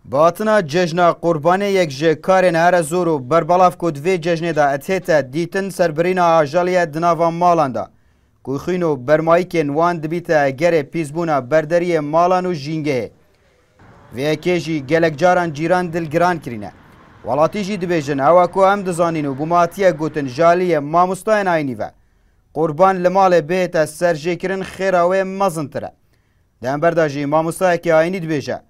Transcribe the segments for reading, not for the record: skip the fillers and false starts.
باتنا جشن قربانی یک جکار نهر زورو بربلاف کود وی جشن دا اتهتا دیتن سربرین آجالیه دناوا مالاندا کوخینو برمایکن وان دبیتا گره پیزبونا بردری مالانو جینگه وی کیجی گلک جاران جیران دلگران کرینه ولاتیجی دبیجن هواکو هم دزانینو بوماتیه گوتن جالیه ماموستاین آینی و قربان لمال بیتا سرجیکرن خیراوه مزنتره دن برداجی ماموستای که آینی دبیجه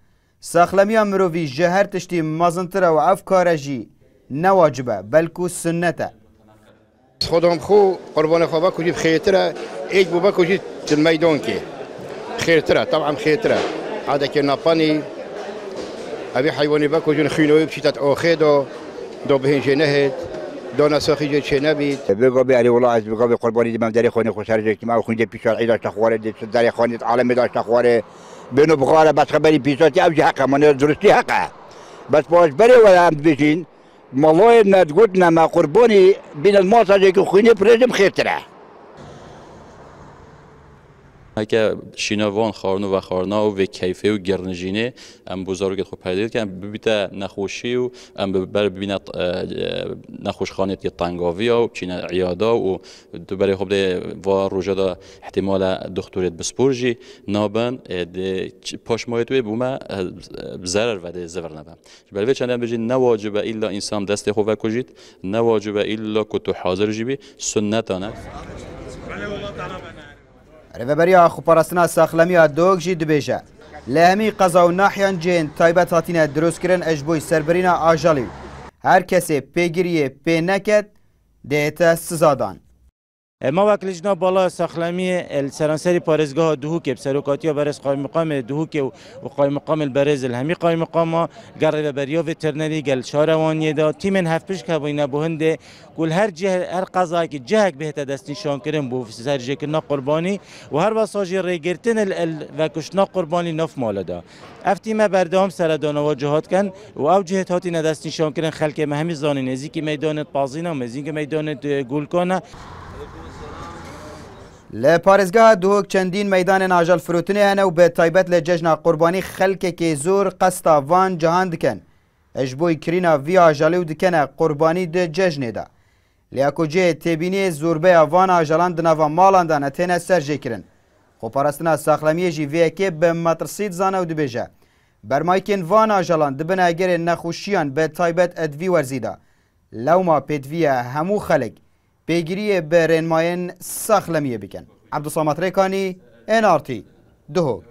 ساخلمی مروی جهر تشتی مزنتره و افکار جی نواجبه بلکو سنته خودم خو قربان خوابا کجید خیرتره ایک بوبا کجید المیدان که خیرتره طبعا خیرتره عاده که نپانی ابي حيواني باكو جون خينوي بشيتات اوخي دو بهنجي نهد دو نساخي جو شنبي بقى علي والله عز بقى قرباني دي مداري خوني خوشار جي كما خوني بيشو العيد تخواري دي داري خوني عالم داش تخواري بينو بغاره بس خبري بيساتي او حقا من درستي حقا بس باش بري ولا ام بيجين والله ما تقولنا ما قرباني بين الماصه جي خوني بريزم خير ترى که شینوان خارنو و خارنا و کیفه و گرنجینه ام بزرگت خو پردید که ببیت نخوشی و ام بر ببیند نخوشخانه که تنگاوی و چین عیادا و دوباره خب ده و روزا دا احتمال دکتریت بسپورجی نابن ده پاشمایت و بوما ضرر و ده زور نبم بلکه چندان بجی نواجب الا انسان دست خو وکجید نواجب الا که تو حاضر جیبی سنتانه رهبریا خوپارستنا ساخلمی دوگ جی دبیجه لهمی قضا و ناحیان جین تایبت هاتینه دروست کرن اجبوی سربرین آجالی هر کسی پیگیری پی نکد دیتا سزادان ما وکیلجنا بالا ساخلمی السرانسری پارزگاه دهوک بسروکاتیا برز قایم مقام دهوک و قایم مقام البرز الهمی قایم مقام گرد بریا وترنری گل شاروانی دا تیمن هفپش که بین بهنده کل هر جه هر قضایی که جهک بهت دست نشان کردن بو سرجه کنا قربانی و هر واساجی ریگرتن و کشنا قربانی نف مال دا افتیمه بردام سردان و جهات کن و او جهت هاتی ندست نشان کردن خلک مهمی زانین ازی که میدان پازینا مزین که میدان گولکانه لپارزگاه دوک چندین میدان ناجل فروتنی هنه و به تایبت لججنا قربانی خلک که زور قصتا وان جهان دکن اجبوی کرینا وی آجالی و دکنه قربانی ده ججنه ده لیاکو جه تبینی زوربه وان آجالان دنوا مالان ده نتینه سرجه کرن خو پارستنا ساخلمیه جی وی که به مطرسید زانه و دبیجه برمایکن وان آجالان دبنه اگر نخوشیان به تایبت ادوی ورزیده لو ما پیدویه همو خلک پیگیری به رنماین ساخلمیه بکن عبدالصمد ریکانی NRT دهوک